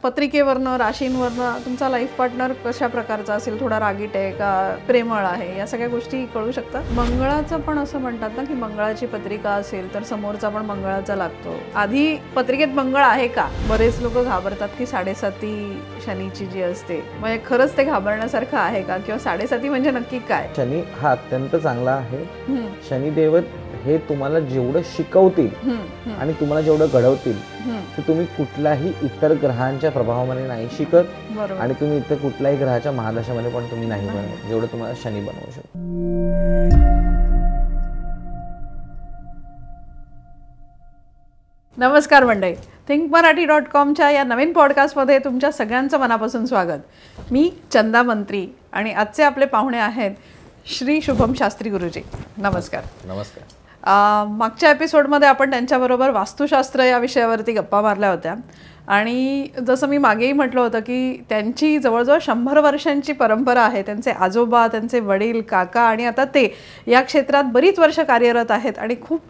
पत्रिकेवरनं राशींवरनं तुमचा life partner कशा प्रकारचा असेल, थोडा रागीट आहे का प्रेमळ आहे, या सगळ्या गोष्टी कळू शकतात. मंगळाचं पण असं म्हणतात ना की मंगळाची पत्रिका असेल तर समोरचा पण मंगळाचा लागतो. आधी पत्रिकेत मंगळ आहे का, बरेच लोक घाबरतात की 7.5 शनीची जी असते, म्हणजे खरंच ते घाबरण्यासारखं आहे का, किंवा 7.5 म्हणजे नक्की काय. शनी हा अत्यंत चांगला आहे. शनिदेव हे तुम्हाला जेवढं शिकवतील आणि तुम्हाला जेवढं घडवतील ते तुम्ही कुठल्याही इतर ग्रहांच्या प्रभावामध्ये नाही शिकत आणि तुम्ही इतर कुठल्याही ग्रहाच्या महादशामध्ये पण तुम्ही नाही बनवत जेवढं तुम्हाला शनी बनवू शकतो. नमस्कार मंडळी, thinkmarathi.com या नवीन पॉडकास्टमध्ये तुमच्या सगळ्यांचं मनापासून स्वागत. मी चंदा मंत्री आणि आजचे आपले पाहुणे आहेत श्री शुभम शास्त्री गुरुजी. नमस्कार. नमस्कार. मागच्या एपिसोडमध्ये आपण त्यांच्याबरोबर वास्तुशास्त्र या विषयावरती गप्पा मारल्या होत्या आणि जसं मी मागेही म्हटलं होतं की त्यांची जवळजवळ 100 वर्षांची परंपरा आहे. त्यांचे आजोबा, त्यांचे वडील, काका आणि आता ते या क्षेत्रात बरीच वर्ष कार्यरत आहेत आणि खूप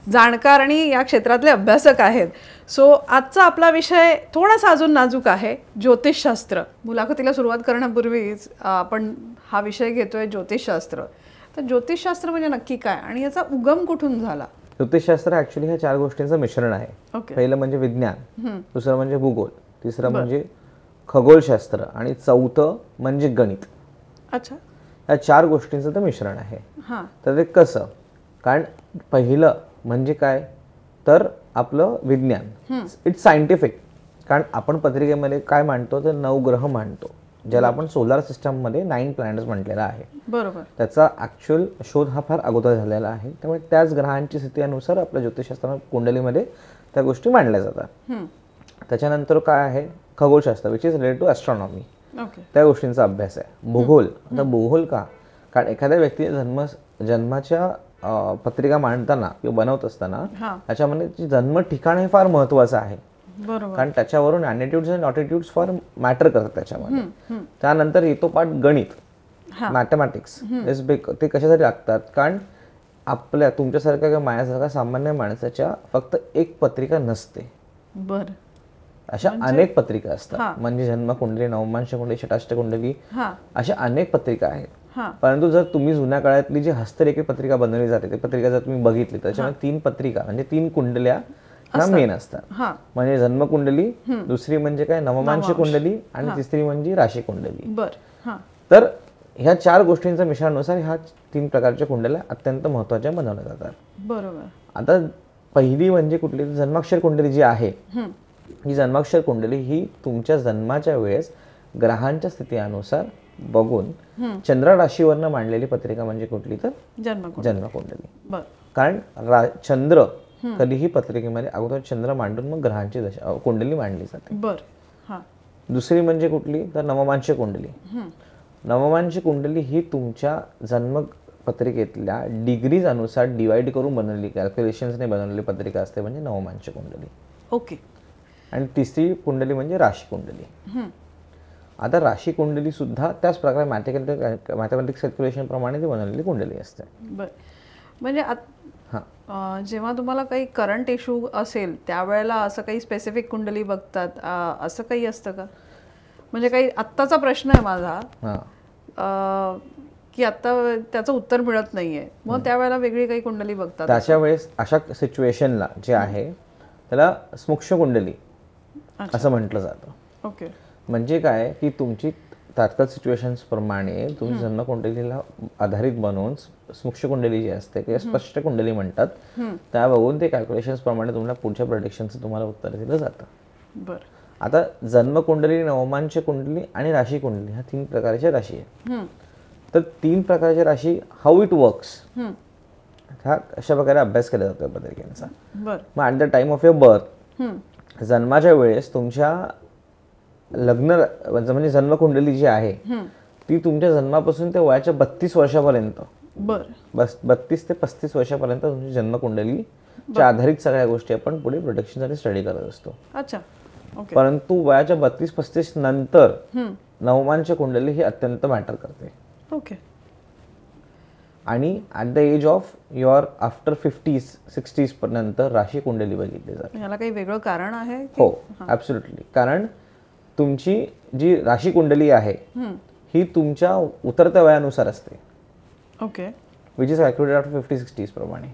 जाणकार आणि या क्षेत्रातले अभ्यासक आहेत. सो आजचा आपला विषय थोडासा अजून नाजूक आहे, ज्योतिषशास्त्र. मुलाखतीला सुरुवात करण्यापूर्वीच आपण हा विषय घेतोय ज्योतिषशास्त्र. तर ज्योतिषशास्त्र म्हणजे नक्की काय आणि याचा उगम कुठून झाला. ज्योतिषशास्त्र ऍक्च्युली ह्या 4 गोष्टींचं मिश्रण आहे. पहिलं म्हणजे विज्ञान, दुसरं म्हणजे भूगोल, तिसरं म्हणजे खगोलशास्त्र आणि चौथं म्हणजे गणित. अच्छा. या 4 गोष्टींचं ते मिश्रण आहे. तर ते कसं, कारण पहिलं म्हणजे काय तर आपलं विज्ञान, इट्स सायंटिफिक. कारण आपण पत्रिकेमध्ये काय मांडतो तर 9 ग्रह मांडतो, ज्याला आपण सोलार सिस्टममध्ये 9 प्लॅनेट्स म्हटलेला आहे. बरोबर. त्याचा ॲक्च्युअल शोध हा फार अगोदर झालेला आहे. त्यामुळे त्याच ग्रहांची स्थितीनुसार आपल्या ज्योतिषशास्त्र कुंडलीमध्ये त्या गोष्टी मांडल्या जातात. त्याच्यानंतर काय आहे खगोलशास्त्र, which is related to astronomy. त्या गोष्टींचा अभ्यास आहे. भूगोल. आता भूगोल का, कारण एखाद्या व्यक्तीने जन्माच्या पत्रिका मांडताना किंवा बनवत असताना त्याच्यामध्ये जन्म ठिकाण हे फार महत्त्वाचं आहे. कारण त्याच्यावरून ॲटिट्यूड्स आणि ऑटिट्यूड्स फार मॅटर करतात त्याच्यामध्ये. त्यानंतर येतो पार्ट गणित, मॅथमॅटिक्स. ते कशासाठी लागतात, कारण आपल्या तुमच्यासारख्या किंवा माझ्यासारख्या सामान्य माणसाच्या फक्त एक पत्रिका नसते, अशा अनेक पत्रिका असतात. म्हणजे जन्मकुंडली, नवमांश कुंडली, षटाष्ट कुंडली, अशा अनेक पत्रिका आहेत. परंतु जर तुम्ही जुन्या काळातली जी हस्तरेखित पत्रिका बनवली जाते ती पत्रिका जर तुम्ही बघितली तर त्याच्यामध्ये 3 पत्रिका म्हणजे 3 कुंडल्या ह्या मेन असतात. म्हणजे जन्मकुंडली, दुसरी म्हणजे काय नवमांश कुंडली आणि तिसरी म्हणजे राशी कुंडली. तर ह्या 4 गोष्टींच्या मिश्रणानुसार ह्या 3 प्रकारच्या कुंडल्या अत्यंत महत्त्वाच्या बनवल्या जातात. बरोबर. आता पहिली म्हणजे कुठली, जन्माक्षर कुंडली जी आहे, ही जन्माक्षर कुंडली ही तुमच्या जन्माच्या वेळेस ग्रहांच्या स्थितीनुसार बघून चंद्र राशीवरनं मांडलेली पत्रिका म्हणजे कुठली तर जन्मकुंडली. कारण चंद्र कधीही पत्रिकेमध्ये अगोदर चंद्र मांडून मग ग्रहांची कुंडली मांडली जाते. दुसरी म्हणजे कुठली तर नवमांश कुंडली. नवमांश कुंडली ही तुमच्या जन्म पत्रिकेतल्या डिग्रीज अनुसार डिवाइड करून बनवलेली, कॅल्क्युलेशन्सने बनवलेली पत्रिका असते म्हणजे नवमांश कुंडली. ओके. आणि तिसरी कुंडली म्हणजे राशी कुंडली. आता राशी कुंडली सुद्धा त्याच प्रकारे मॅथमॅटिक्स कॅल्क्युलेशन प्रमाणे ती बनवलेली कुंडली असते. म्हणजे जेव्हा तुम्हाला काही करंट इश्यू असेल त्यावेळेला असं काही स्पेसिफिक कुंडली बघतात, असं काही असतं का. म्हणजे काही आत्ताचा प्रश्न आहे माझा की आत्ता त्याचं उत्तर मिळत नाहीये, मग त्यावेळेला वेगळी काही कुंडली बघतात. त्याच्या वेळेस अशा सिच्युएशनला जे आहे त्याला स्मुक्ष कुंडली असं म्हटलं जातं. ओके. म्हणजे काय की तुमची तात्काळ सिच्युएशन्स प्रमाणे तुम्ही जन्मकुंडलीला आधारित बनवून स्मुक्ष कुंडली जी असते किंवा स्पष्ट कुंडली म्हणतात त्या बघून ते कॅल्क्युलेशन्स प्रमाणे तुम्हाला पुढच्या प्रेडिक्शनचं तुम्हाला उत्तर दिलं जातं. आता जन्मकुंडली, नवमांश कुंडली आणि राशी कुंडली ह्या 3 प्रकारच्या राशी आहेत. तर 3 प्रकारच्या राशी हाऊ इट वर्क्स ह्या अशा प्रकारे अभ्यास केला जातो पत्रिकेचा. मग at the time of your birth, जन्माच्या वेळेस तुमच्या लग्न म्हणजे जन्मकुंडली जी आहे ती तुमच्या जन्मापासून ते वयाच्या 32 वर्षापर्यंत, 32 ते 35 वर्षापर्यंत तुमची जन्मकुंडलीच्या आधारित सगळ्या गोष्टी आपण पुढे प्रोटेक्शनसाठी स्टडी करत असतो. अच्छा. परंतु वयाच्या 32-35 नंतर नवमांश कुंडली ही अत्यंत मॅटर करते. ओके. आणि at the age of your after 50-60 नंतर राशी कुंडली बघितली जाते. याला काही वेगळं कारण आहे? हो, ॲब्सोल्युटली. कारण तुमची जी राशी कुंडली आहे ही तुमच्या उतरत्या वयानुसार असते. Okay. Which is calculated after 50-60 प्रमाणे.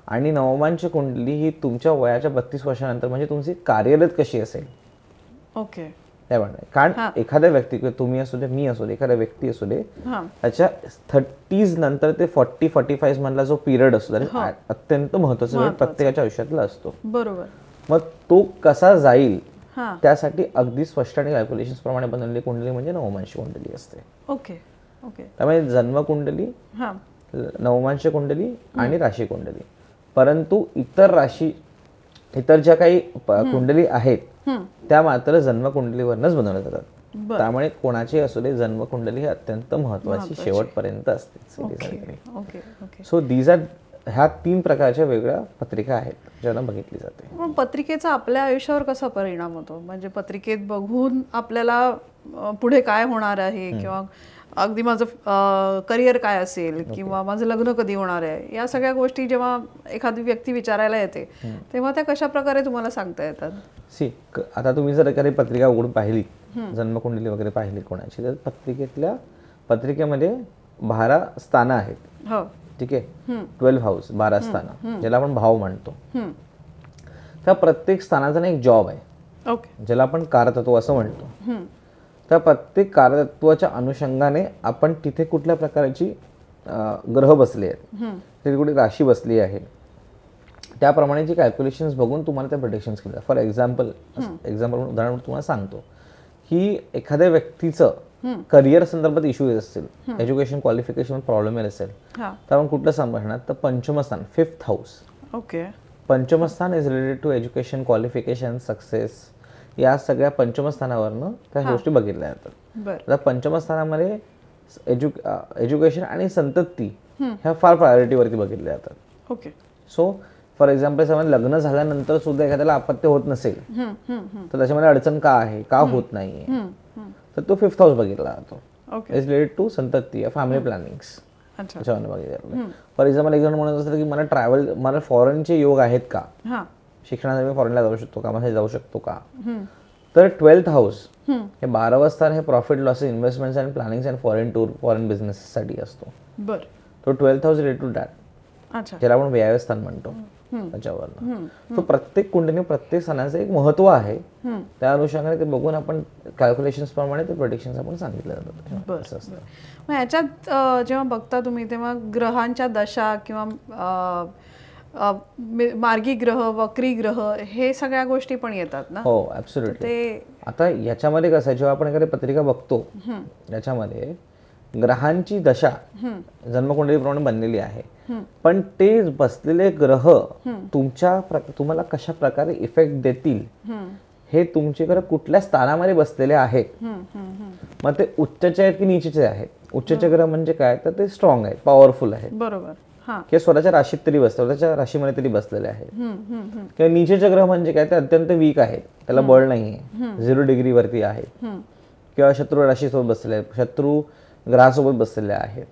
आणि नवमांची कुंडली ही तुमच्या वयाच्या 32 वर्षानंतर म्हणजे तुमची कार्यरत कशी असेल. ओके. कारण एखाद्या व्यक्ती, तुम्ही असू दे, मी असू दे, एखाद्या व्यक्ती असू दे, त्याच्या 30s नंतर ते 40-45 मधला जो पिरियड असतो अत्यंत महत्वाचा वेळ प्रत्येकाच्या आयुष्यातला असतो. बरोबर. मग तो कसा जाईल त्यासाठी अगदी स्पष्ट आणि कॅल्क्युलेशन्स प्रमाणे बनवलेली कुंडली म्हणजे नवमांशी कुंडली असते. ओके. ओके. त्यामुळे जन्म कुंडली, नवमांश कुंडली आणि राशी कुंडली. परंतु इतर ज्या काही कुंडली आहेत त्या मात्र जन्म कुंडलीवरच बनवल्या जातात. त्यामुळे कोणाची असू दे, जन्म कुंडली ही अत्यंत महत्वाची शेवटपर्यंत असते. सो दीज आर, ह्या 3 प्रकारच्या वेगळ्या पत्रिका आहेत ज्यांना बघितली जाते. पण पत्रिकेचा आपल्या आयुष्यावर कसा परिणाम होतो? म्हणजे पत्रिकेत बघून आपल्याला पुढे काय होणार आहे किंवा अगदी माझं करिअर काय असेल किंवा माझं लग्न कधी होणार आहे, या सगळ्या गोष्टी जेव्हा एखादी व्यक्ती विचारायला येते तेव्हा त्या कशा प्रकारे तुम्हाला सांगता येतात? आता तुम्ही जर एखादी पत्रिका उघडून पाहिली, जन्मकुंडली वगैरे पाहिली कोणाची, तर पत्रिकेमध्ये 12 स्थानं आहेत. ठीक आहे. 12 हाऊस, 12 स्थानं, ज्याला आपण भाव म्हणतो. त्या प्रत्येक स्थानाचा एक जॉब आहे, ज्याला आपण कारतत्व असं म्हणतो. त्या प्रत्येक कारतत्वाच्या अनुषंगाने आपण तिथे कुठल्या प्रकारची ग्रह बसले आहेत, तिथे कुठे राशी बसली आहे, त्याप्रमाणे जी कॅल्क्युलेशन्स बघून तुम्हाला त्या प्रेडिक्शन्स केल्या. फॉर एक्झाम्पल उदाहरण तुम्हाला सांगतो की एखाद्या व्यक्तीचं करिअर संदर्भात इश्यू येत असतील, एज्युकेशन क्वालिफिकेशन प्रॉब्लेम येत असेल, तर आपण कुठलं संभाषणात, तर पंचमस्थान, 5th हाऊस. ओके. पंचमस्थान is related to education, qualification, success. या सगळ्या पंचमस्थानावरनं त्या गोष्टी बघितल्या जातात. आता पंचमस्थानामध्ये एज्युकेशन आणि संतती ह्या फार प्रायोरिटीवरती बघितल्या जातात. ओके. सो फॉर एक्झाम्पल समज लग्न झाल्यानंतर सुद्धा एखाद्याला अपत्य होत नसेल तर त्याच्यामध्ये अडचण का आहे, का होत नाहीये, तर तो 5th हाऊस बघितला जातो. इज रिलेटेड टू संतती, फॅमिली प्लॅनिंग्स. फॉर एक्झाम्पल एक जण म्हणत असतं की मला फॉरेनचे योग आहेत का, शिक्षणासाठी मी फॉरेनला जाऊ शकतो का, माझ्या जाऊ शकतो का, तर 12th हाऊस हे 12वं स्थान हे profit losses, investments and planning and foreign tour, foreign business साठी असतो. तो 12th house related to that, ज्याला आपण व्याय स्थान म्हणतो. त्याच्यावर तो प्रत्येक कुंडली, प्रत्येक स्थानाचं एक महत्व आहे. त्या अनुषंगाने ते बघून आपण कॅल्क्युलेशन्स प्रमाणे ते प्रेडिक्शन्स आपण सांगितले जातात. मग याच्यात जेव्हा बघता तुम्ही तेव्हा ग्रहांच्या दशा किंवा मार्गी ग्रह, वक्री ग्रह, हे सगळ्या गोष्टी पण येतात ना? हो, ऍब्सोल्युटली. आता याच्यामध्ये कसं आहे, जेव्हा आपण एखादी पत्रिका बघतो याच्यामध्ये ग्रहांची दशा जन्मकुंडलीप्रमाणे बनलेली आहे, पण ते बसलेले ग्रह तुम्हाला कशा प्रकारे इफेक्ट देतील हे तुमच्याकडे कुठल्या स्थानामध्ये बसलेले आहेत. मग ते उच्चचे आहेत की नीचेचे आहेत. उच्चचे ग्रह म्हणजे काय, तर ते स्ट्रॉंग आहेत, पॉवरफुल आहेत. बरोबर. किंवा स्वतःच्या राशीत तरी बसतात, स्वतःच्या राशीमध्ये तरी बसलेले आहेत. किंवा नीचेचे ग्रह म्हणजे काय, ते अत्यंत वीक आहेत, त्याला बळ नाहीये, 0 डिग्री वरती आहेत. किंवा शत्रू राशीसोबत बसलेले आहेत, शत्रू ग्रहासोबत बसलेले आहेत.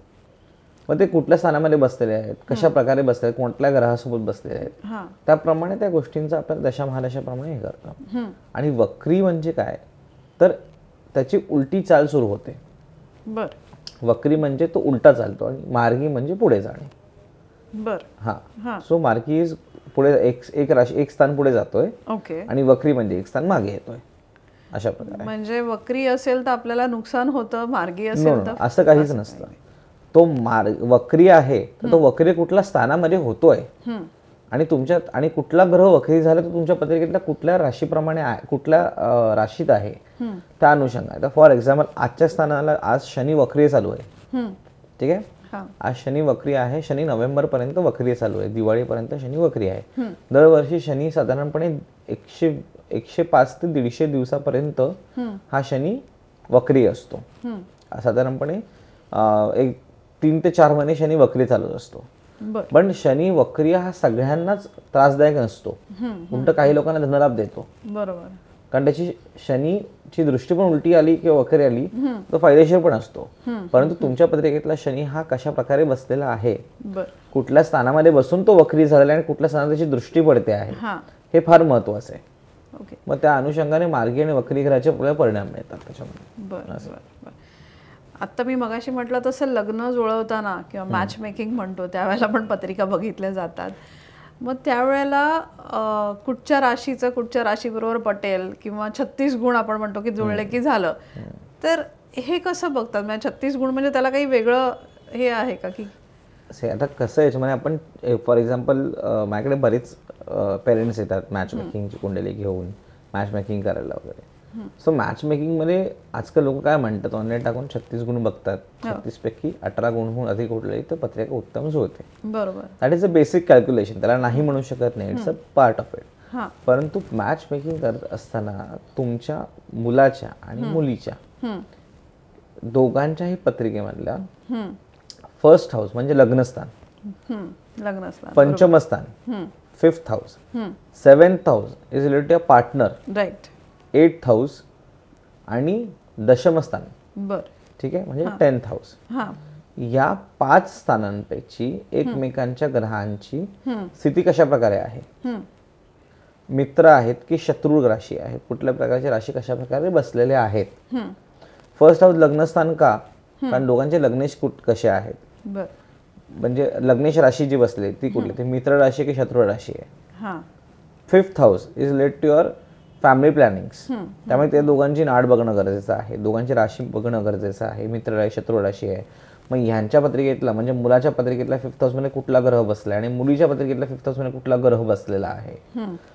मग ते कुठल्या स्थानामध्ये बसलेले आहेत, कशा प्रकारे बसले आहेत, कोणत्या ग्रहासोबत बसलेले आहेत, त्याप्रमाणे त्या गोष्टींचा आपण दशा महादशाप्रमाणे हे करतो. आणि वक्री म्हणजे काय, तर त्याची उलटी चाल सुरू होते. वक्री म्हणजे तो उलटा चालतो, आणि मार्गी म्हणजे पुढे जाणे. सो मार्गी इज पुढे एक स्थान पुढे जातोय, आणि वक्री म्हणजे एक स्थान मागे येतोय, अशा प्रकारे. म्हणजे वक्री असेल तर आपल्याला नुकसान होतं, मार्गी असेल तर असं काहीच नसतं. तो वक्री आहे तर तो वक्री कुठल्या स्थानामध्ये होतोय, आणि तुमच्यात आणि कुठला ग्रह वक्री झाला तर तुमच्या पत्रिकेतल्या कुठल्या राशीप्रमाणे कुठल्या राशीत आहे त्या अनुषंगाने. तर फॉर एक्झाम्पल आजच्या स्थानाला आज शनी वक्री चालू आहे. ठीक आहे. आज शनी वक्री आहे. शनी नोव्हेंबर पर्यंत वक्री चालू आहे, दिवाळीपर्यंत शनी वक्री आहे. दरवर्षी शनी साधारणपणे 105 ते 150 दिवसापर्यंत हा शनी वक्री असतो. साधारणपणे एक 3 ते 4 महिने शनी वक्री चालू असतो. पण शनी वक्री हा सगळ्यांनाच त्रासदायक नसतो, उलट काही लोकांना धनलाभ देतो. बरोबर. कारण त्याची शनीची दृष्टी पण उलटी आली किंवा वक्री आली तर फायदेशीर पण असतो. परंतु तुमच्या पत्रिकेतला शनी हा कशा प्रकारे बसलेला आहे, कुठल्या स्थानामध्ये बसून तो वक्री झालेला आणि कुठल्या स्थानात त्याची दृष्टी पडते आहे, हे फार महत्वाचं आहे. ओके. मग त्या अनुषंगाने मार्गी आणि वक्री ग्रहाचे आपल्याला परिणाम मिळतात त्याच्यामध्ये. बरं बरं बरं. आत्ता मी मगाशी म्हटलं तसं लग्न जुळवताना किंवा मॅच मेकिंग म्हणतो त्यावेळेला पण पत्रिका बघितल्या जातात. मग त्यावेळेला कुठच्या राशीचं कुठच्या राशीबरोबर पटेल किंवा 36 गुण आपण म्हणतो की जुळले की झालं, तर हे कसं बघतात? म्हणजे 36 गुण म्हणजे त्याला काही वेगळं हे आहे का की आता कसं आहे याच्यामध्ये आपण फॉर एक्झाम्पल माझ्याकडे बरेच पेरेंट्स येतात मॅच मेकिंगची कुंडली घेऊन मॅच मेकिंग करायला वगैरे. सो मॅच मेकिंगमध्ये आजकाल लोक काय म्हणतात ऑनलाईन टाकून 36 गुण बघतात, 36 पैकी 18 गुणहून अधिक उठले तर पत्रिका उत्तम जुळते. बरोबर. That is a basic calculation, त्याला नाही म्हणू शकत नाही, it's a part of it. परंतु मॅच मेकिंग करत असताना तुमच्या मुलाच्या आणि मुलीच्या दोघांच्याही पत्रिकेमधल्या फर्स्ट हाऊस म्हणजे लग्नस्थान, पंचमस्थान, fifth house, seventh house is related to a partner, right, 8th house आणि दशमस्थान, बर, ठीक आहे, म्हणजे 10th हाऊस. या 5 स्थानांपैकी एकमेकांच्या ग्रहांची स्थिती कशा प्रकारे आहे, मित्र आहेत की शत्रू राशी आहेत, कुठल्या प्रकारची राशी कशा प्रकारे बसलेले आहेत. फर्स्ट हाऊस लग्नस्थान का, कारण दोघांचे लग्नेश कसे आहेत, म्हणजे लग्नेश राशी जी बसली ती कुठली, ती मित्र राशी की शत्रू राशी आहे. Fifth house is related to your family plannings, त्यामुळे ते दोघांची नाड बघणं गरजेचं आहे, दोघांची राशी बघणं गरजेचं आहे, मित्र राशी शत्रू राशी आहे. मग ह्यांच्या पत्रिकेतला म्हणजे मुलाच्या पत्रिकेतला फिफ्थ हाऊसमध्ये कुठला ग्रह बसला आणि मुलीच्या पत्रिकेतला फिफ्थ हाऊसमध्ये कुठला ग्रह बसलेला आहे,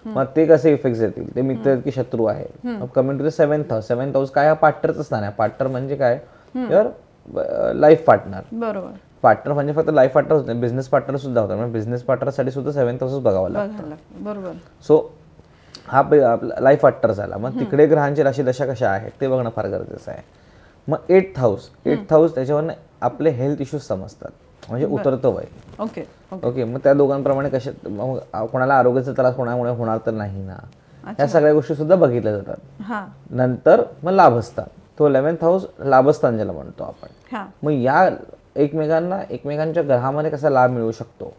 मग ते कसे इफेक्ट येतील, ते मित्र आहेत की शत्रू आहे. Coming to the 7th house, 7th house काय, हा पार्टनरचं स्थान आहे. पार्टनर म्हणजे काय, युअर लाईफ पार्टनर. बरोबर. पार्टनर म्हणजे फक्त लाईफ पार्टनर होत नाही, बिझनेस पार्टनर सुद्धा होता, म्हणजे बिझनेस पार्टनरसाठी सुद्धा 7th हाऊस बघावं लागतं. बरोबर. सो हा लाईफ पार्टनर झाला. मग तिकडे ग्रहांची राशी दशा कशा आहेत ते बघणं फार गरजेचं आहे. मग 8th हाऊस, त्याच्यावरनं आपले हेल्थ इश्यूज समजतात, म्हणजे उतरतं वय. Okay okay. मग त्या दोघांप्रमाणे कशा, कोणाला आरोग्याचा त्रास कोणामुळे होणार तर नाही ना, ह्या सगळ्या गोष्टी सुद्धा बघितल्या जातात. नंतर मग लाभस्थान, तो 11th हाऊस लाभस्थान ज्याला म्हणतो आपण. मग या एकमेकांच्या ग्रहामध्ये कसा लाभ मिळू शकतो,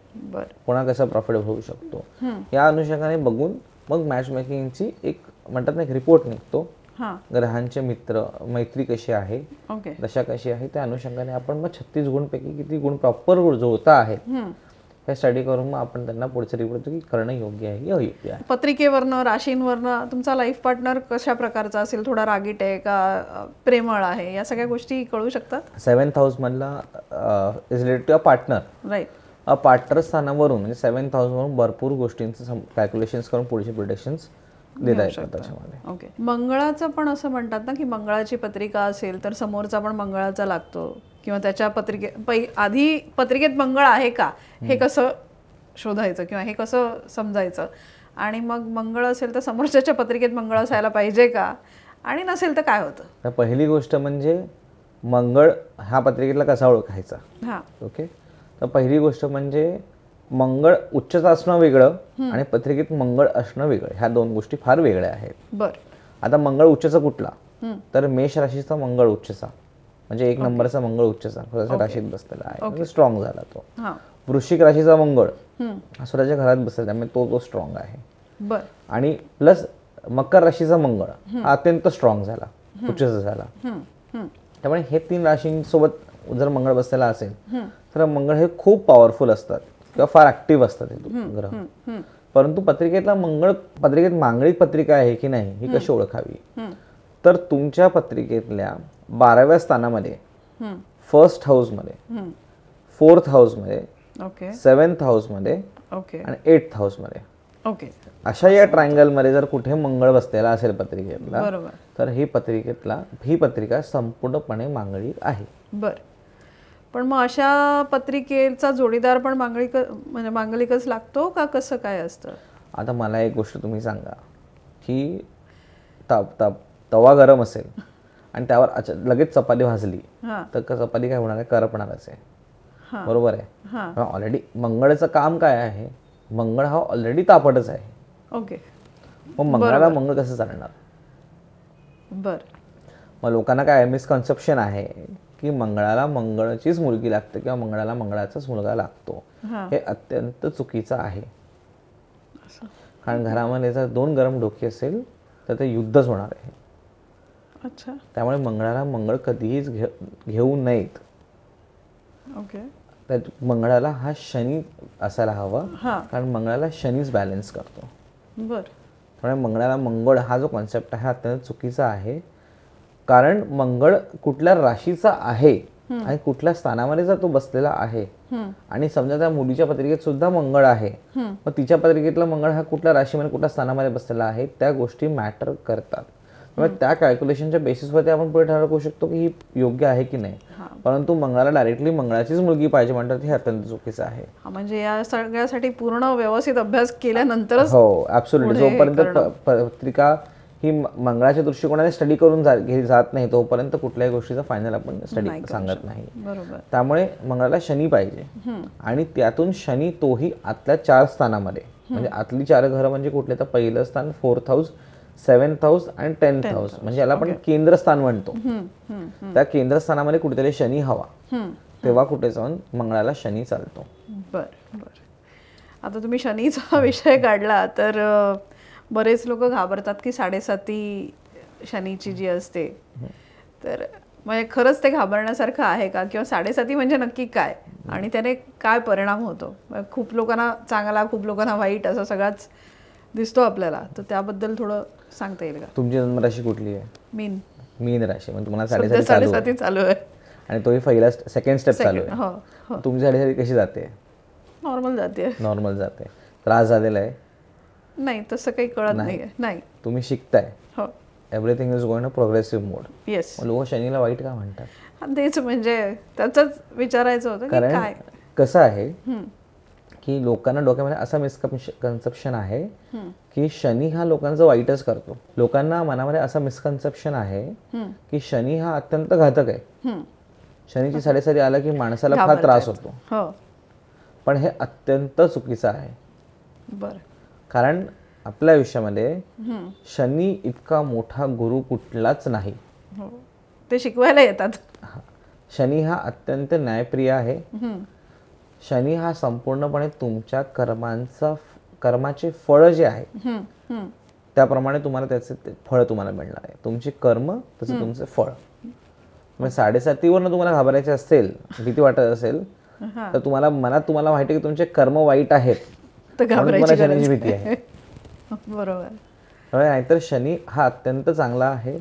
कोणा कसा प्रॉफिट होऊ शकतो, या अनुषंगाने बघून मग मॅच मेकिंगची एक म्हणतात ना एक रिपोर्ट निघतो. ग्रहांचे मित्र मैत्री कशी आहे, दशा कशी आहे, त्या अनुषंगाने आपण मग 36 गुण पैकी किती गुण प्रॉपर जुळता आहेत हे स्टडी करून मग आपण त्यांना पुढचं रिपोर्ट की करणं योग्य आहे की अयोग्य आहे. पत्रिकेवरनं राशींवरनं तुमचा लाईफ पार्टनर कशा प्रकारचा असेल, थोडा रागीट आहे का प्रेमळ आहे, या सगळ्या गोष्टी कळू शकतात. 7th हाऊस मधला is related to a partner, right. Partner स्थानावरून म्हणजे 7th हाऊस वरून भरपूर गोष्टींचं कॅल्क्युलेशन्स करून पुढचे प्रिडिक्शन्स देता येतात त्याच्यामध्ये. ओके. मंगळाचं पण असं म्हणतात ना की मंगळाची पत्रिका असेल तर समोरचा पण मंगळाचा लागतो, किंवा त्याच्या आधी पत्रिकेत मंगळ आहे का हे कसं शोधायचं किंवा हे कसं समजायचं, आणि मग मंगळ असेल तर समोरच्याच्या पत्रिकेत मंगळ असायला पाहिजे का, आणि नसेल तर काय होतं. तर पहिली गोष्ट म्हणजे मंगळ हा पत्रिकेतला कसा ओळखायचा. ओके. तर पहिली गोष्ट म्हणजे मंगळ उच्चचा असणं वेगळं आणि पत्रिकेत मंगळ असणं वेगळं, ह्या दोन गोष्टी फार वेगळ्या आहेत. बर. आता मंगळ उच्चचा कुठला, तर मेष राशीचा मंगळ उच्चचा, म्हणजे 1 नंबरचा मंगळ उच्चचा राशीत बसलेला आहे, म्हणजे स्ट्रॉंग झाला तो. वृश्चिक राशीचा मंगळ हा स्वतःच्या घरात बसला, त्यामुळे तो स्ट्रॉंग आहे. आणि प्लस मकर राशीचा मंगळ हा अत्यंत स्ट्रॉंग झाला, उच्चचा झाला. त्यामुळे हे 3 राशींसोबत जर मंगळ बसलेला असेल तर मंगळ हे खूप पॉवरफुल असतात किंवा फार ऍक्टिव्ह असतात हे ग्रह. परंतु पत्रिकेतला मंगळ, पत्रिकेत मांगलिक पत्रिका आहे की नाही ही कशी ओळखावी, तर तुमच्या पत्रिकेतल्या 12व्या स्थानामध्ये, फर्स्ट हाऊस मध्ये, 4th हाऊस मध्ये, 7th हाऊस मध्ये आणि 8th हाऊस मध्ये, अशा या ट्रायंगल मध्ये जर कुठे मंगळ बसलेला असेल पत्रिकेतला तर ही पत्रिका संपूर्णपणे मांगलिक आहे. बर. पण मग अशा पत्रिकेचा जोडीदार पण म्हणजे मांगलिकच लागतो का, कसं काय असतं. आता मला एक गोष्ट तुम्ही सांगा की तवा गरम असेल आणि त्यावर लगेच चपाती भाजली तर चपाती काय होणार आहे, करपणारच आहे. बरोबर आहे. ऑलरेडी मंगळाचं काम काय आहे, मंगळ हा ऑलरेडी तापटच आहे. ओके. मग मंगळाला मंगळ कसं चालणार. बर. मग लोकांना काय मिसकन्सेप्शन आहे की मंगळाला मंगळाचीच मुलगी लागते किंवा मंगळाला मंगळाचाच मुलगा लागतो, हे अत्यंत चुकीचं आहे. कारण घरामध्ये जर 2 गरम डोकी असेल तर ते युद्धच होणार आहे. अच्छा. त्यामुळे मंगळाला मंगळ कधीच घेऊ नयेत. ओके. तर मंगळाला हा शनी असायला हवा, हां. कारण मंगळाला शनीच बॅलन्स करतो. बरं. त्यामुळे मंगळाला मंगळ हा जो कॉन्सेप्ट आहे अत्यंत चुकीचा आहे. कारण मंगळ कुठल्या राशीचा आहे आणि कुठल्या स्थानामध्ये जर तो बसलेला आहे आणि समजा त्या मुलीच्या पत्रिकेत सुद्धा मंगळ आहे, मग तिच्या पत्रिकेतला मंगळ हा कुठल्या राशीमध्ये कुठल्या स्थानामध्ये बसलेला आहे, त्या गोष्टी मॅटर करतात. त्यामुळे त्या कॅल्क्युलेशनच्या बेसिसवरती आपण पुढे ठरवू शकतो की ही योग्य आहे की नाही. परंतु मंगळाला डायरेक्टली मंगळाचीच मुलगी पाहिजे म्हणतात, हे अत्यंत चुकीचं आहे. म्हणजे या सगळ्यासाठी पूर्ण व्यवस्थित अभ्यास केल्यानंतरच. हो, ॲब्सोल्युटली. जोपर्यंत पत्रिका ही मंगळाच्या दृष्टिकोनाने स्टडी करून जात नाही तोपर्यंत कुठल्याही गोष्टीचा फायनल आपण स्टडी सांगत नाही. बरोबर. त्यामुळे मंगळाला शनी पाहिजे आणि त्यातून शनी तोही आतल्या 4 स्थानामध्ये, म्हणजे आतली 4 घरं म्हणजे कुठले, तर पहिलं स्थान 4th हाऊस, 7th हाऊस आणि 10th हाऊस, म्हणजे याला आपण केंद्रस्थान म्हणतो. त्या केंद्रस्थानामध्ये कुठेतरी शनी हवा, तेव्हा कुठे जाऊन मंगळाला शनी चालतो. बरं बरं. आता तुम्ही शनीचा विषय काढला तर बरेच लोक घाबरतात की 7.5 शनीची जी असते, तर म्हणजे खरंच ते घाबरण्यासारखं आहे का, किंवा 7.5 म्हणजे नक्की काय आणि त्याने काय परिणाम होतो? खूप लोकांना चांगला, खूप लोकांना वाईट असा सगळाच दिसतो आपल्याला, तर त्याबद्दल थोडं सांगता येईल का? तुमची जन्मराशी कुठली आहे? मीन. मीन राशी. म्हणजे तुम्हाला 7.5 चालू आहे आणि तोही सेकंड स्टेप चालू आहे. हो. तुमची 7.5 कशी जाते? नॉर्मल जाते. नॉर्मल जाते. त्रास झालेला आहे? नाही, तसं काही कळत नाही. तुम्ही शिकताय. हो. Everything is going a progressive mode. Yes. लोक शनीला वाईट का म्हणतात? तेच म्हणजे त्याचंच विचारायचं होतं की काय. कसं आहे की लोकांना डोक्यामध्ये असा मिसकन्सेप्शन आहे की शनी हा लोकांचं वाईटच करतो. लोकांना मनामध्ये असा मिसकन्सेप्शन आहे की शनी हा अत्यंत घातक आहे. शनीची 7.5 आला की माणसाला फार त्रास होतो. पण हे अत्यंत चुकीचं आहे. बरं. कारण आपल्या आयुष्यामध्ये शनी इतका मोठा गुरु कुठलाच नाही. ते शिकवायला येतात. शनी हा अत्यंत न्यायप्रिय आहे. शनी हा संपूर्णपणे तुमच्या कर्माचे फळ जे आहे त्याप्रमाणे तुम्हाला त्याचे फळ तुम्हाला मिळणार आहे. तुमची कर्म तसं तुमचे फळ. म्हणजे 7.5 तुम्हाला घाबरायचे असेल, भीती वाटत असेल, तर तुम्हाला मनात तुम्हाला माहिती की तुमचे कर्म वाईट आहेत, तुम्हाला शनीची भीती आहे. बरोबर. नाहीतर शनी हा अत्यंत चांगला आहे.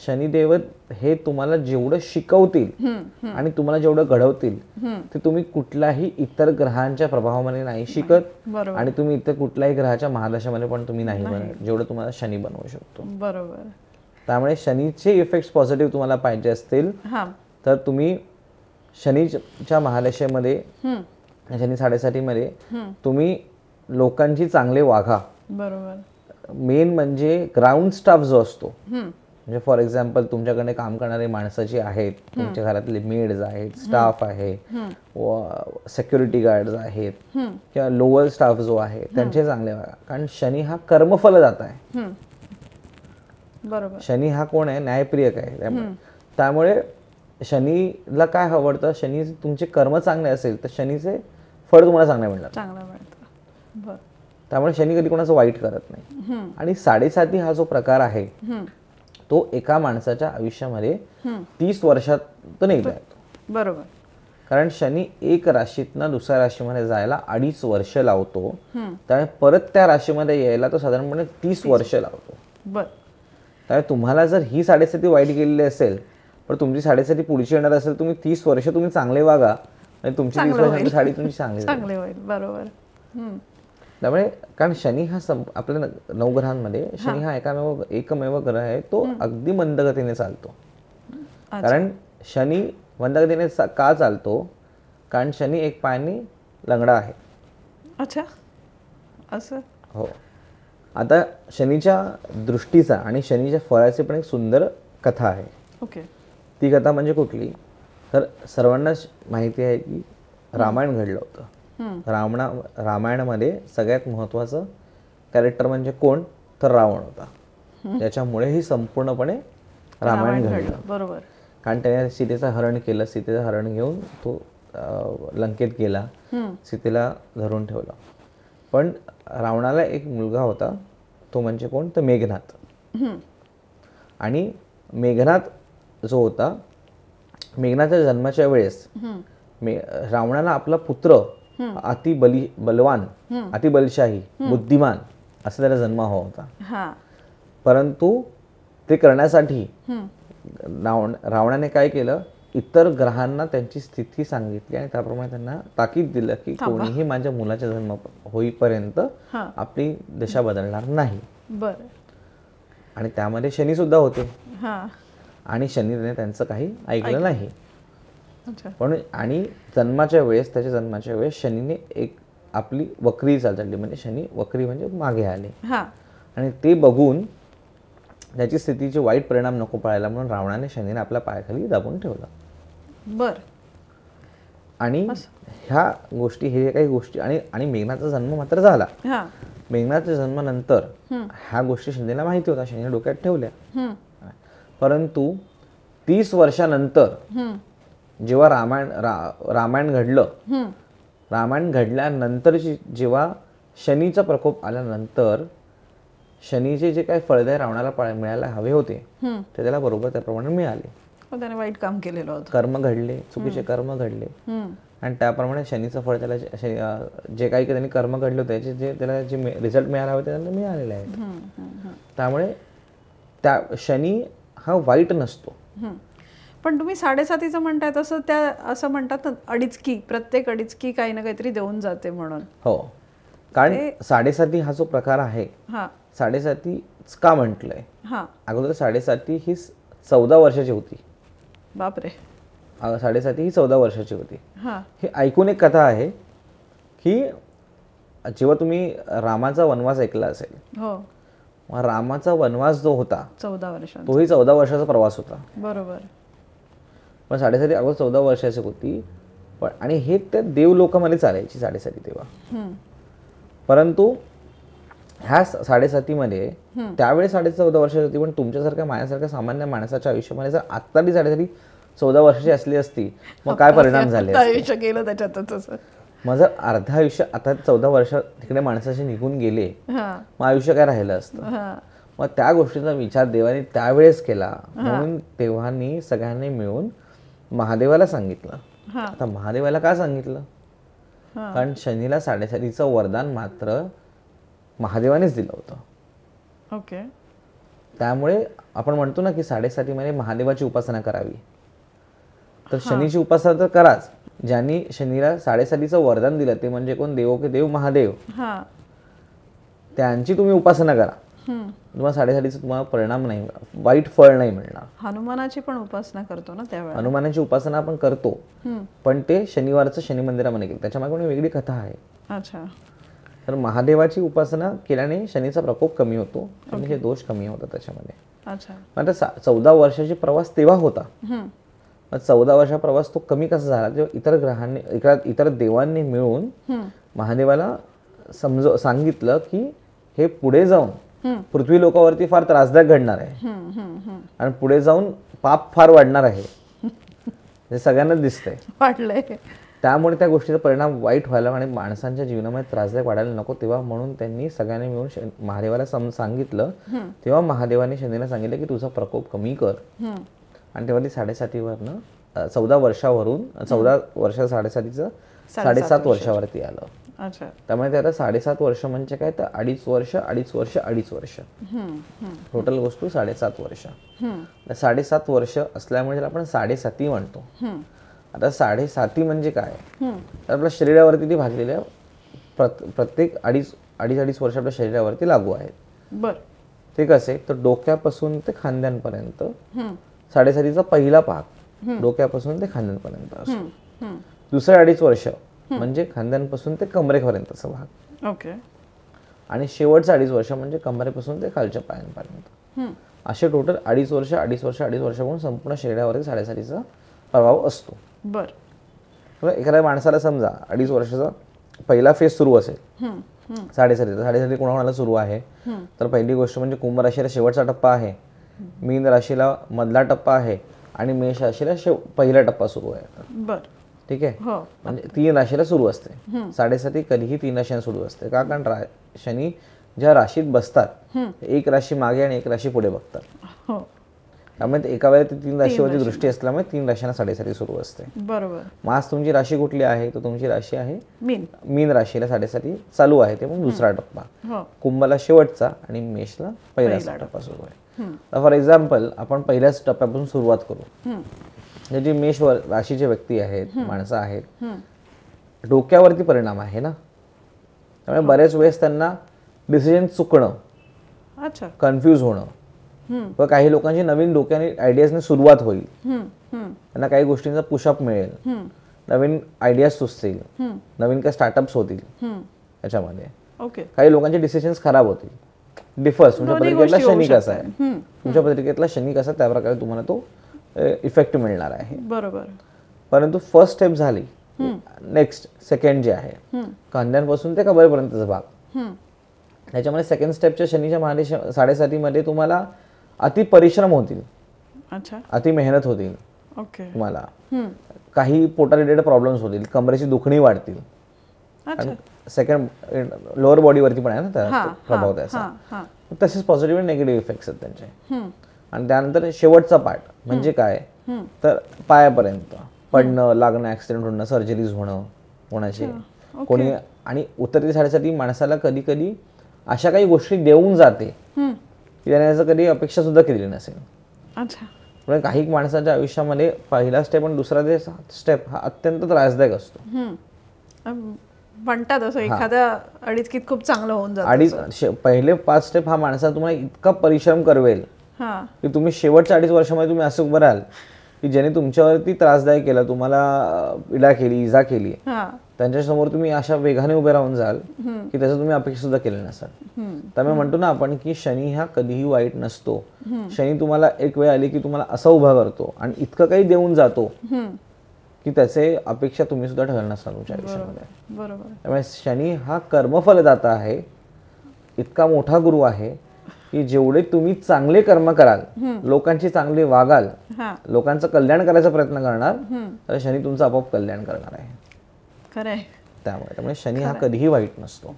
शनिदेव हे तुम्हाला जेवढं शिकवतील आणि तुम्हाला जेवढं घडवतील ते तुम्ही कुठल्याही इतर ग्रहांच्या प्रभावामध्ये नाही शिकत आणि तुम्ही इतर कुठल्याही ग्रहाच्या महादशामध्ये पण तुम्ही नाही बनत जेवढं तुम्हाला शनी बनवू शकतो. बरोबर. त्यामुळे शनीचे इफेक्ट्स पॉझिटिव्ह तुम्हाला पाहिजे असतील तर तुम्ही शनीच्या महादशेमध्ये, शनी 7.5 मध्ये तुम्ही लोकांची चांगले वागा. बरोबर. मेन म्हणजे ग्राउंड स्टाफ जो असतो, म्हणजे फॉर एक्झाम्पल तुमच्याकडे काम करणारे माणसं जी आहेत, तुमच्या घरातले मेड्स आहेत, स्टाफ आहे, सिक्युरिटी गार्ड्स आहेत किंवा लोअर स्टाफ जो आहे त्यांचे चांगले वागा. कारण शनी हा कर्मफल जात आहे. बरोबर. शनी हा कोण आहे? न्यायप्रियक आहे. त्यामुळे शनीला काय आवडतं? शनी तुमचे कर्म चांगले असेल तर शनीचे फळ तुम्हाला चांगले मिळणार. त्यामुळे शनी कधी कोणाचं वाईट करत नाही. आणि 7.5 हा जो प्रकार आहे तो एका माणसाच्या आयुष्यामध्ये 30 वर्षातून एकदा येतो. बरोबर. कारण शनी एक राशीतनं दुसऱ्या राशीमध्ये जायला 2.5 वर्ष लावतो. त्यामुळे परत त्या राशीमध्ये यायला तो साधारणपणे 30 वर्ष लावतो. त्यामुळे तुम्हाला जर ही 7.5 वाईट गेलेली असेल पण तुमची 7.5 पुढची येणार असेल, तुम्ही 30 वर्ष तुम्ही चांगले वागा आणि तुमची 30 वर्षांची साडी तुमची चांगली होईल. बरोबर. त्यामुळे कारण शनी हा आपल्या 9 ग्रहांमध्ये शनी हा एकमेव ग्रह आहे तो अगदी मंदगतीने चालतो. कारण शनी मंदगतीने का चालतो? कारण शनी एक पायाने लंगडा आहे. अच्छा, असं? हो. आता शनीच्या दृष्टीचा आणि शनीच्या फळाची पण एक सुंदर कथा आहे. ओके. ती कथा म्हणजे कुठली? तर सर्वांनाच माहिती आहे की रामायण घडलं होतं. रामायणामध्ये सगळ्यात महत्त्वाचं कॅरेक्टर म्हणजे कोण? तर रावण होता. त्याच्यामुळे ही संपूर्णपणे रामायण घडलं. बरोबर. कारण त्याने सीतेचं हरण केलं. सीतेचं हरण घेऊन तो लंकेत गेला, सीतेला धरून ठेवला. पण रावणाला एक मुलगा होता, तो म्हणजे कोण, तर मेघनाथ. आणि मेघनाथ जो होता, मेघनाथच्या जन्माच्या वेळेस रावणाला आपला पुत्र अति बलवान, अति बलशाही, बुद्धिमान असा त्याला जन्म हवा होता. परंतु ते करण्यासाठी रावणाने काय केलं, इतर ग्रहांना त्यांची स्थिती सांगितली आणि त्याप्रमाणे त्यांना ताकीद दिलं की कोणीही माझ्या मुलाचा जन्म होईपर्यंत आपली दशा बदलणार नाही. आणि त्यामध्ये शनी सुद्धा होते आणि शनीने त्यांचं काही ऐकलं नाही. पण आणि जन्माच्या वेळेस शनीने एक आपली वक्री चालली, म्हणजे शनी वक्री म्हणजे मागे आले. आणि ते बघून त्याची स्थितीचे वाईट परिणाम नको पाळायला म्हणून रावणाने शनीने आपल्या पायाखाली दाबून ठेवलं. आणि ह्या गोष्टी, हे काही गोष्टी, आणि मेघनाथचा जन्म मात्र झाला. मेघनाथच्या जन्मानंतर ह्या गोष्टी शनीला माहिती होता, शनीने डोक्यात ठेवल्या. परंतु 30 वर्षानंतर जेव्हा रामायण घडलं, रामायण घडल्यानंतर जेव्हा शनीचा प्रकोप आल्यानंतर शनीचे जे काही फळदाय रावणाला मिळायला हवे होते ते त्याला बरोबर त्याप्रमाणे मिळाले. त्याने वाईट काम केलेलं होतं, कर्म घडले, चुकीचे कर्म घडले आणि त्याप्रमाणे शनीचं फळ त्याला जे काही त्यांनी कर्म घडले होते जे त्याला जे रिझल्ट मिळाला हवे त्यांना मिळालेले आहेत. त्यामुळे त्या शनी हा वाईट नसतो. पण तुम्ही 7.5 म्हणताय तसं त्या असं म्हणतात ना, प्रत्येक अडीचकी काही ना काहीतरी देऊन जाते म्हणून. हो, कारण 7.5 हा जो प्रकार आहे, 7.5 का म्हटलंय, अगोदर 7.5 ही 14 वर्षाची होती. बापरे. 7.5 ही 14 वर्षाची होती. हे ऐकून एक कथा आहे की जेव्हा तुम्ही रामाचा वनवास ऐकला असेल, रामाचा वनवास जो होता 14 वर्षाचा, तोही 14 वर्षाचा प्रवास होता. बरोबर. पण 7.5 अगोदर 14 वर्षाची होती. पण आणि हे त्या देवलोकामध्ये चालायची 7.5 तेव्हा. परंतु ह्या 7.5 मध्ये त्यावेळेस 14.5 वर्षाची होती. पण तुमच्यासारख्या माझ्यासारख्या सामान्य माणसाच्या आयुष्यामध्ये जर आता ती 7.5 14 वर्षाची असली असती मग काय परिणाम झाले, आयुष्य गेलं त्याच्यातच. मग जर अर्ध आयुष्य आता 14 वर्ष तिकडे माणसाचे निघून गेले मग आयुष्य काय राहिलं असतं. मग त्या गोष्टीचा विचार देवाने त्यावेळेस केला म्हणून तेव्हानी सगळ्यांनी मिळून महादेवाला सांगितलं. आता महादेवाला का सांगितलं, कारण शनीला 7.5चं वरदान मात्र महादेवानेच दिलं होतं. त्यामुळे आपण म्हणतो ना की 7.5 मध्ये महादेवाची उपासना करावी. तर शनीची उपासना तर कराच. ज्यांनी शनीला 7.5चं वरदान दिलं ते म्हणजे कोण, देवो के देव महादेव, त्यांची तुम्ही उपासना करा. तुम्हाला 7.5चं तुम्हाला परिणाम नाही, वाईट फळ नाही मिळणार. हनुमानाची पण उपासना करतो ना त्यावेळेला. हनुमानाची उपासना आपण करतो, पण ते शनिवारचं शनी मंदिरामध्ये केलं, त्याच्यामागे वेगळी कथा आहे. अच्छा. तर महादेवाची उपासना केल्याने शनीचा प्रकोप कमी होतो, शनीचे दोष कमी होतात त्याच्यामध्ये. आता 14 वर्षाची प्रवास तेव्हा होता. 14 वर्षा प्रवास तो कमी कसा झाला, जेव्हा इतर ग्रहांनी इतर देवांनी मिळून महादेवाला सांगितलं की हे पुढे जाऊन पृथ्वी लोकावरती फार त्रासदायक घडणार आहे आणि पुढे जाऊन पाप फार वाढणार आहे, हे सगळ्यांना दिसतंय, वाटलंय. त्यामुळे त्या गोष्टीचा परिणाम वाईट व्हायला आणि माणसांच्या जीवनामध्ये त्रासदायक वाढायला नको. तेव्हा म्हणून त्यांनी सगळ्यांनी मिळून महादेवाला सांगितलं. तेव्हा महादेवाने शनीला सांगितलं की तुझा प्रकोप कमी कर. आणि तेव्हा ती 7.5वरनं 14 वर्षावरून 14 वर्ष 7.5चं 7.5 वर्षावरती आलं. त्यामुळे ते आता 7.5 वर्ष म्हणजे काय, तर 2.5 वर्ष 2.5 वर्ष 2.5 वर्ष टोटल गोष्ट 7.5 वर्ष. 7.5 वर्ष असल्यामुळे त्याला आपण 7.5 म्हणतो. आता 7.5 म्हणजे काय, तर आपल्या शरीरावरती ती भागलेल्या प्रत्येक 2.5 वर्ष आपल्या शरीरावरती लागू आहेत. ते कसे, तर डोक्यापासून ते खांद्यांपर्यंत 7.5चा पहिला भाग डोक्यापासून ते खांद्यांपर्यंत असतो. दुसरे 2.5 वर्ष म्हणजे खांद्यांपासून ते कमरेपर्यंतचा भाग. आणि शेवटचा 2.5 वर्ष म्हणजे कमरेपासून ते खालच्या पायांपर्यंत. असे टोटल 2.5 वर्ष 2.5 वर्ष 2.5 वर्ष म्हणून संपूर्ण शरीरावरती 7.5चा प्रभाव असतो. एखाद्या माणसाला समजा 2.5 वर्षाचा पहिला फेज सुरू असेल, 7.5 कोणाला सुरू आहे, तर पहिली गोष्ट म्हणजे कुंभ राशीला शेवटचा टप्पा आहे, मीन राशीला मधला टप्पा आहे आणि मेष राशीला पहिला टप्पा सुरू आहे. ठीक आहे. हो. म्हणजे 3 राशीला सुरू असते. 7.5 कधीही 3 राशीला सुरू असते का, कारण शनी ज्या राशीत बसतात एक राशी मागे आणि एक राशी पुढे बघतात. हो. त्यामुळे एका वेळेला ती 3 राशीवरची दृष्टी असल्यामुळे 3 राशींना 7.5 सुरू असते. बरोबर. मग आज तुमची राशी कुठली आहे, तर तुमची राशी आहे मीन. मीन राशीला 7.5 चालू आहे, ते पण दुसरा टप्पा. हो. कुंभला शेवटचा आणि मेषला पहिला टप्पा सुरू आहे. फॉर एक्झाम्पल आपण पहिल्याच टप्प्यापासून सुरुवात करू. जे मेष राशीचे व्यक्ती आहेत, माणसं आहेत, डोक्यावरती परिणाम आहे ना, त्यामुळे बऱ्याच वेळेस त्यांना डिसिजन चुकणं, अच्छा, कन्फ्यूज होणं, व काही लोकांची नवीन डोक्याने आयडियाजने सुरुवात होईल, त्यांना काही गोष्टींचा पुशअप मिळेल, नवीन आयडियाज सुचतील, नवीन काही स्टार्टअप्स होतील त्याच्यामध्ये. ओके. काही लोकांचे डिसिजन्स खराब होतील. डिफर्स तुमच्या पत्रिकेतला शनी कसा आहे, तुमच्या पत्रिकेतला शनी कसा, त्या प्रकारे तुम्हाला तो इफेक्ट मिळणार आहे. बरोबर. परंतु फर्स्ट स्टेप झाली, नेक्स्ट सेकंड जे आहे खांद्यांपासून ते कबरेपर्यंतचा भाग, त्याच्यामध्ये सेकंड स्टेपच्या शनीच्या 7.5 तुम्हाला अति परिश्रम होतील. अच्छा. अति मेहनत होतील. ओके. तुम्हाला काही पोटा रिलेटेड प्रॉब्लेम्स होतील, कमरेची दुखणी वाढतील. सेकंड लोअर बॉडीवरती पण आहे ना त्या प्रभाव त्याचा. तसेच पॉझिटिव्ह आणि निगेटिव्ह इफेक्ट्स आहेत त्यांचे. आणि त्यानंतर शेवटचा पार्ट म्हणजे काय, तर पायापर्यंत पडणं, लागणं, ऍक्सिडेंट होणं, सर्जरीज होण्याचे कोणी. आणि उत्तर दिशेसाठी माणसाला कधी कधी अशा काही गोष्टी देऊन जाते की त्याने याचं कधी अपेक्षा सुद्धा केलेली नसेल. अच्छा. म्हणजे काही माणसाच्या आयुष्यामध्ये पहिला स्टेप आणि दुसरा स्टेप हा अत्यंत त्रासदायक असतो. म्हणतात असं एखाद्या अडीचकीत खूप चांगलं होऊन जातं. पहिले 5 स्टेप हा माणसाला तुम्हाला इतका परिश्रम करवेल की तुम्ही शेवटच्या 2.5 वर्षामध्ये तुम्ही असं उभं राहाल की ज्याने तुमच्यावरती त्रासदायक केलं, तुम्हाला इडा केली, इजा केली, त्यांच्यासमोर तुम्ही अशा वेगाने उभे राहून जाल की त्याचं तुम्ही अपेक्षा सुद्धा केलं नसाल. त्यामुळे म्हणतो ना आपण की शनी हा कधीही वाईट नसतो. शनी तुम्हाला एक वेळ आली की तुम्हाला असा उभा करतो आणि इतकं काही देऊन जातो की त्याचे अपेक्षा तुम्ही सुद्धा ठेवलं नसाल तुमच्या आयुष्यामध्ये. बरोबर. त्यामुळे शनी हा कर्मफलदाता आहे, इतका मोठा गुरु आहे की जेवढे तुम्ही चांगले कर्म कराल, लोकांची चांगले वागाल, लोकांचं कल्याण करायचा प्रयत्न करणार, तर शनी तुमचं आपोआप कल्याण करणार आहे. खरंय. त्यामुळे शनी हा कधीही वाईट नसतो.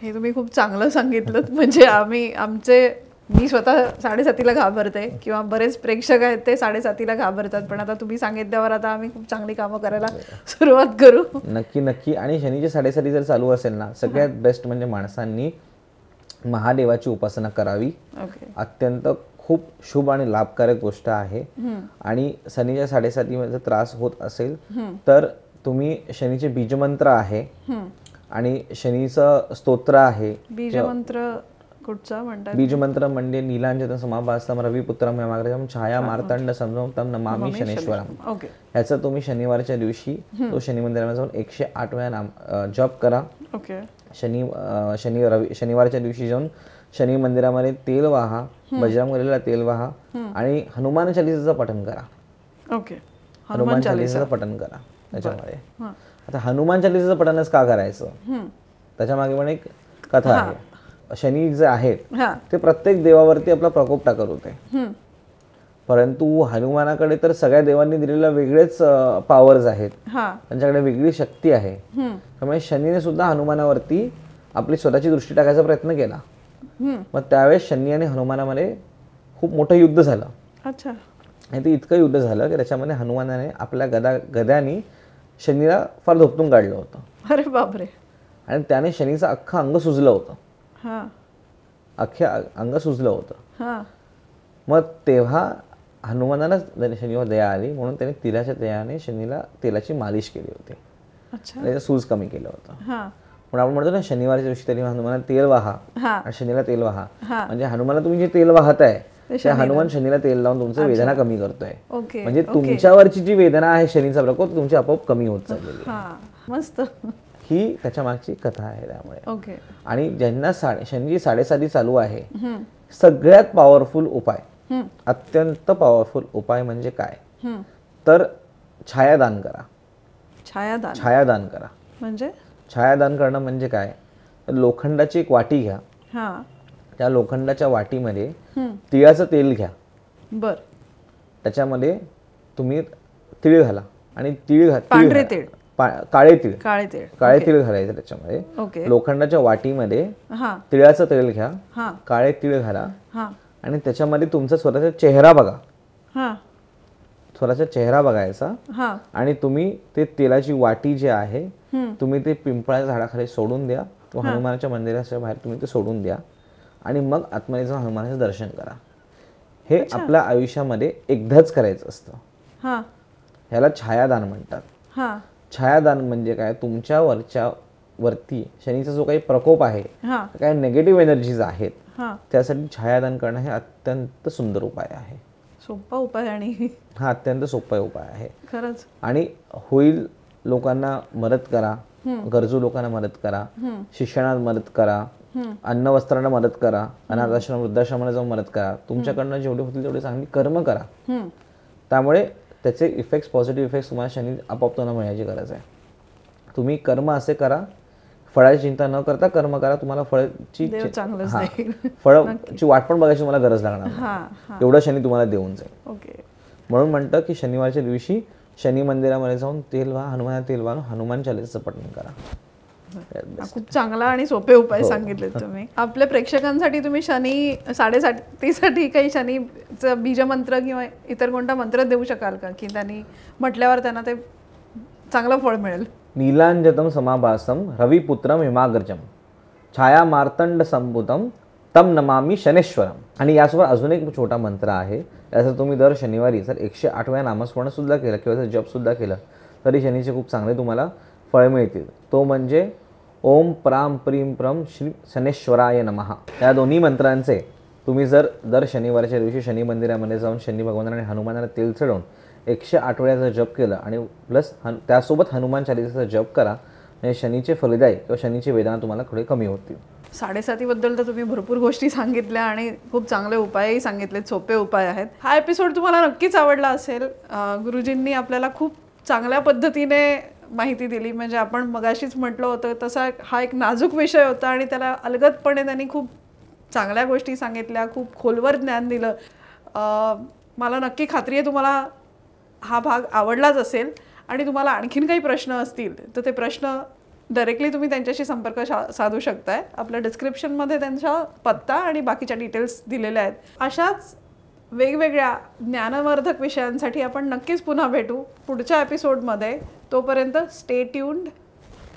हे तुम्ही खूप चांगलं सांगितलं. म्हणजे मी स्वतः 7.5 घाबरते किंवा बरेच प्रेक्षक आहेत ते 7.5 घाबरतात, पण आता तुम्ही सांगितल्यावर आता आम्ही खूप चांगली कामं करायला सुरुवात करू. नक्की नक्की. आणि शनीची 7.5 जर चालू असेल ना, सगळ्यात बेस्ट म्हणजे माणसांनी महादेवाची उपासना करावी. अत्यंत खूप शुभ आणि लाभकारक गोष्ट आहे. आणि शनीच्या 7.5 जर त्रास होत असेल तर तुम्ही शनीचे बीजमंत्र आहे आणि शनीचं स्तोत्र आहे. बीजमंत्र कुठचा म्हणतात? बीजमंत्र म्हणजे नीलांजन समाभासम रविपुत्रम यमाग्रजम छाया मार्तंड संभ्रमतम नमामि शनेश्वरम. ह्याचं तुम्ही शनिवारच्या दिवशी तो शनी मंदिरामध्ये जाऊन 108 वेळा जप करा. शनिवारच्या दिवशी जाऊन शनी मंदिरामध्ये तेल वाहा, बजरंगबलीला तेल वाहा आणि हनुमान चालीसाचं पठण करा. हनुमान चालीसाचं पठण करा. त्याच्यामध्ये आता हनुमान चालीसाचं पठणच का करायचं, त्याच्यामागे पण एक कथा आहे. शनी जे आहेत ते प्रत्येक देवावरती आपला प्रकोप टाकत होते, परंतु हनुमानाकडे तर सगळ्या देवांनी दिलेल्या वेगळेच पॉवर्स आहेत, त्यांच्याकडे वेगळी शक्ती आहे. त्यामुळे शनीने सुद्धा हनुमानावरती आपली स्वतःची दृष्टी टाकायचा प्रयत्न केला. मग त्यावेळेस शनी आणि हनुमानामध्ये खूप मोठं युद्ध झालं. अच्छा. आणि ते इतकं युद्ध झालं की त्याच्यामध्ये हनुमानाने आपल्या गद्यानी शनीला फार धोपटून काढलं होतं. अरे बापरे. आणि त्याने शनीचं अख्खं अंग सुजलं होतं. अख्ख्या अंग सुजलं होतं. मग तेव्हा हनुमानाला शनीवर दया आली म्हणून त्याने तिलाच्या दयाने शनीला तेलाची मालिश केली होती. त्याचं सूज कमी केलं होतं. म्हणून आपण म्हणतो ना शनिवारच्या दिवशी तरी हनुमानाला तेल वाहा आणि शनीला तेल वाहा. म्हणजे हनुमानाला तुम्ही जे तेल वाहताय ते हनुमान शनीला तेल लावून तुमचं वेदना कमी करतोय. म्हणजे तुमच्यावरची जी वेदना आहे शनीचा प्रकोप तुमची आपोआप कमी होत चाललेली आहे. मस्त. ही त्याच्या मागची कथा आहे. त्यामुळे आणि ज्यांना शनीची 7.5 चालू आहे, सगळ्यात पॉवरफुल उपाय, अत्यंत पॉवरफुल उपाय म्हणजे काय, तर छायादान करा. छायादान करा म्हणजे छायादान करणं म्हणजे काय, लोखंडाची एक वाटी घ्या. त्या लोखंडाच्या वाटीमध्ये तिळाचं तेल घ्या. त्याच्यामध्ये तुम्ही तीळ घाला. आणि तीळ पांढरे तीळ, काळे तीळ, काळे तीळ घालायचं त्याच्यामध्ये. ओके. लोखंडाच्या वाटीमध्ये हां तिळाचं तेल घ्या, हां काळे तीळ घाला हां आणि त्याच्यामध्ये तुमचा स्वतःचा चेहरा बघा, हां स्वतःचा चेहरा बघायचा हां आणि तुम्ही ते तेलाची वाटी जी आहे तुम्ही ते पिंपळाच्या झाडाखाली सोडून द्या. तो हनुमानाच्या मंदिराच्या बाहेर तुम्ही ते सोडून द्या आणि मग आतमध्ये जाऊन हनुमानाचं दर्शन करा. हे आपल्या आयुष्यामध्ये एकदाच करायचं असतं. हां ह्याला छायादान म्हणतात. हां छायादान म्हणजे काय, तुमच्या वरती शनीचा जो काही प्रकोप आहे, हां काय निगेटिव्ह एनर्जीज आहेत, हां त्यासाठी छायादान करणं हे अत्यंत सुंदर उपाय आहे. सोपा उपाय आणि हा अत्यंत सोपा उपाय आहे खरंच. आणि होईल लोकांना मदत करा, गरजू लोकांना मदत करा, शिक्षणात मदत करा, अन्न वस्त्रांना मदत करा, अनाथ आश्रम वृद्धाश्रमाला जाऊन मदत करा. तुमच्याकडनं जेवढे होतील तेवढे चांगली कर्म करा. त्यामुळे त्याचे इफेक्ट्स, पॉझिटिव्ह इफेक्ट्स तुम्हाला शनी आपोआप तुम्हाला मिळायची गरज आहे. तुम्ही कर्म असे करा, फळाची चिंता न करता कर्म करा. तुम्हाला फळाची वाट पण बघायची तुम्हाला गरज लागणार नाही. एवढं शनी तुम्हाला देऊन जाईल. ओके. म्हणून म्हणतं की शनिवारच्या दिवशी शनी मंदिरामध्ये जाऊन तेल व्हा, हनुमान तेल व्हा, हनुमान चालीसाचं पठण करा. खूप चांगला आणि सोपे उपाय सांगितले तुम्ही. आपल्या प्रेक्षकांसाठी तुम्ही शनी 7:30 काही शनीचं बीजमंत्र किंवा इतर कोणता मंत्र देऊ शकाल का, की त्यांनी म्हटल्यावर त्यांना ते चांगलं फळ मिळेल? नीलांजतम समाभासम रविपुत्रम हिमाग्रजम छाया मार्तंड संभूतम तम नमामि शनेश्वरम. आणि यासोबत अजून एक छोटा मंत्र आहे. याचं तुम्ही दर शनिवारी जर 108 वेळा नामस्मरण सुद्धा केलं किंवा जप सुद्धा केलं तरी शनीचे खूप चांगले तुम्हाला फळ मिळतील. तो म्हणजे ओम प्राम प्रीम प्रम श्री शनेश्वराय नमः. या दोन्ही मंत्रांचे तुम्ही जर दर शनिवारच्या दिवशी शनी मंदिरामध्ये जाऊन शनी भगवानाला आणि हनुमानाला तेल चढवून 108 वेळाचा जप केलं आणि प्लस त्यासोबत हनुमान चालीसाचा जप करा, म्हणजे शनीचे फलदायी किंवा शनीची वेदना तुम्हाला थोडे कमी होतील. 7:30 तर तुम्ही भरपूर गोष्टी सांगितल्या आणि खूप चांगले उपायही सांगितले, सोपे उपाय आहेत. हा एपिसोड तुम्हाला नक्कीच आवडला असेल. गुरुजींनी आपल्याला खूप चांगल्या पद्धतीने माहिती दिली. म्हणजे आपण मगाशीच म्हटलं होतं तसा हा एक नाजूक विषय होता आणि त्याला अलगदपणे त्यांनी खूप चांगल्या गोष्टी सांगितल्या, खूप खोलवर ज्ञान दिलं. मला नक्की खात्री आहे तुम्हाला हा भाग आवडलाच असेल. आणि तुम्हाला आणखीन काही प्रश्न असतील तर ते प्रश्न डायरेक्टली तुम्ही त्यांच्याशी संपर्क साधू शकताय. आपल्या डिस्क्रिप्शनमध्ये त्यांचा पत्ता आणि बाकीच्या डिटेल्स दिलेल्या आहेत. अशाच वेगवेगळ्या ज्ञानवर्धक विषयांसाठी आपण नक्कीच पुन्हा भेटू पुढच्या एपिसोडमध्ये. तोपर्यंत स्टे ट्यून्ड.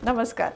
नमस्कार.